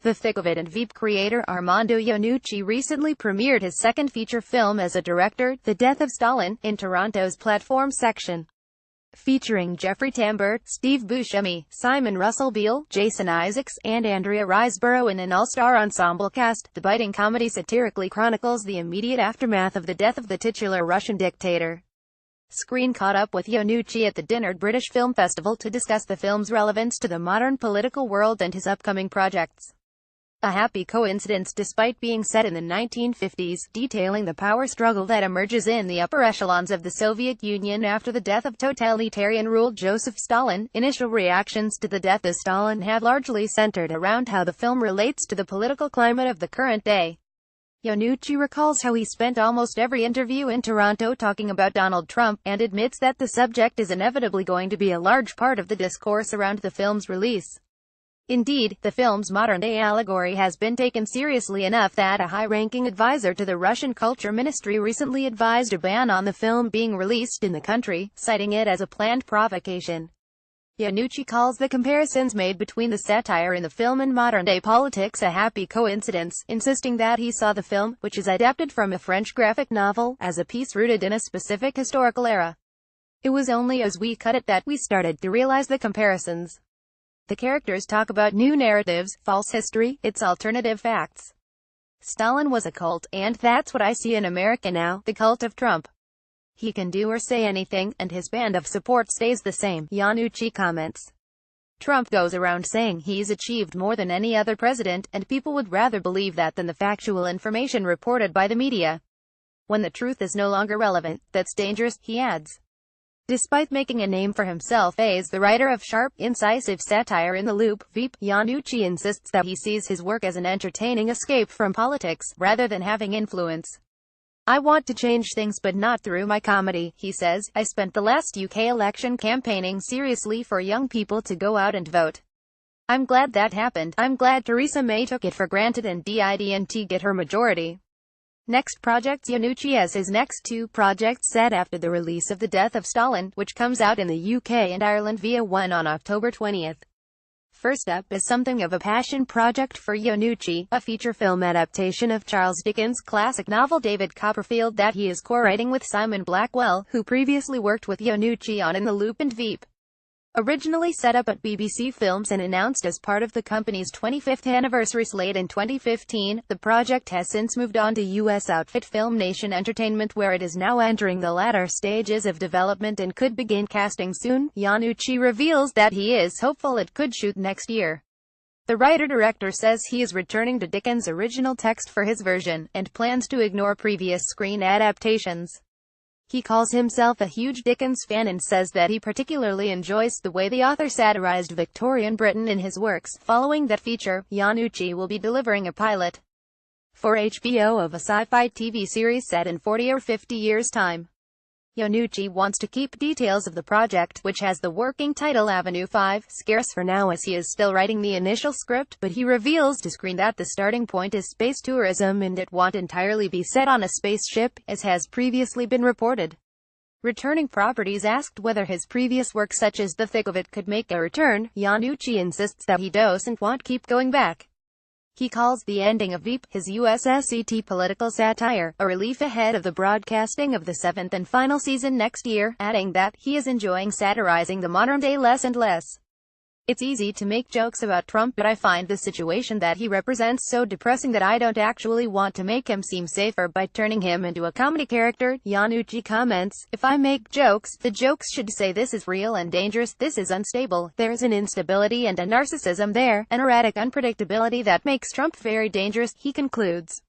The Thick of It and Veep creator Armando Iannucci recently premiered his second feature film as a director, The Death of Stalin, in Toronto's Platform section. Featuring Jeffrey Tambor, Steve Buscemi, Simon Russell Beale, Jason Isaacs, and Andrea Riseborough in an all-star ensemble cast, the biting comedy satirically chronicles the immediate aftermath of the death of the titular Russian dictator. Screen caught up with Iannucci at the Dinard British Film Festival to discuss the film's relevance to the modern political world and his upcoming projects. A happy coincidence despite being set in the 1950s, detailing the power struggle that emerges in the upper echelons of the Soviet Union after the death of totalitarian rule Joseph Stalin. Initial reactions to The Death of Stalin have largely centered around how the film relates to the political climate of the current day. Iannucci recalls how he spent almost every interview in Toronto talking about Donald Trump, and admits that the subject is inevitably going to be a large part of the discourse around the film's release. Indeed, the film's modern-day allegory has been taken seriously enough that a high-ranking advisor to the Russian Culture Ministry recently advised a ban on the film being released in the country, citing it as a planned provocation. Iannucci calls the comparisons made between the satire in the film and modern-day politics a happy coincidence, insisting that he saw the film, which is adapted from a French graphic novel, as a piece rooted in a specific historical era. It was only as we cut it that we started to realize the comparisons. The characters talk about new narratives, false history, its alternative facts. Stalin was a cult, and that's what I see in America now, the cult of Trump. He can do or say anything, and his band of support stays the same, Iannucci comments. Trump goes around saying he's achieved more than any other president, and people would rather believe that than the factual information reported by the media. When the truth is no longer relevant, that's dangerous, he adds. Despite making a name for himself as the writer of sharp, incisive satire in The Loop, Veep, Iannucci insists that he sees his work as an entertaining escape from politics, rather than having influence. I want to change things but not through my comedy, he says. I spent the last UK election campaigning seriously for young people to go out and vote. I'm glad that happened. I'm glad Theresa May took it for granted and didn't get her majority. Next projects. Iannucci has his next two projects set after the release of The Death of Stalin, which comes out in the UK and Ireland via One on October 20th. First up is something of a passion project for Iannucci, a feature film adaptation of Charles Dickens' classic novel David Copperfield that he is co-writing with Simon Blackwell, who previously worked with Iannucci on In the Loop and Veep. Originally set up at BBC Films and announced as part of the company's 25th anniversary slate in 2015, the project has since moved on to US outfit Film Nation Entertainment, where it is now entering the latter stages of development and could begin casting soon. Iannucci reveals that he is hopeful it could shoot next year. The writer-director says he is returning to Dickens' original text for his version, and plans to ignore previous screen adaptations. He calls himself a huge Dickens fan and says that he particularly enjoys the way the author satirized Victorian Britain in his works. Following that feature, Iannucci will be delivering a pilot for HBO of a sci-fi TV series set in 40 or 50 years' time. Iannucci wants to keep details of the project, which has the working title Avenue 5, scarce for now as he is still writing the initial script, but he reveals to Screen that the starting point is space tourism and it won't entirely be set on a spaceship, as has previously been reported. Returning properties. Asked whether his previous work such as The Thick of It could make a return, Iannucci insists that he doesn't want to keep going back. He calls the ending of Veep, his USSET political satire, a relief ahead of the broadcasting of the seventh and final season next year, adding that he is enjoying satirizing the modern day less and less. It's easy to make jokes about Trump, but I find the situation that he represents so depressing that I don't actually want to make him seem safer by turning him into a comedy character. Iannucci comments, if I make jokes, the jokes should say this is real and dangerous, this is unstable, there's an instability and a narcissism there, an erratic unpredictability that makes Trump very dangerous, he concludes.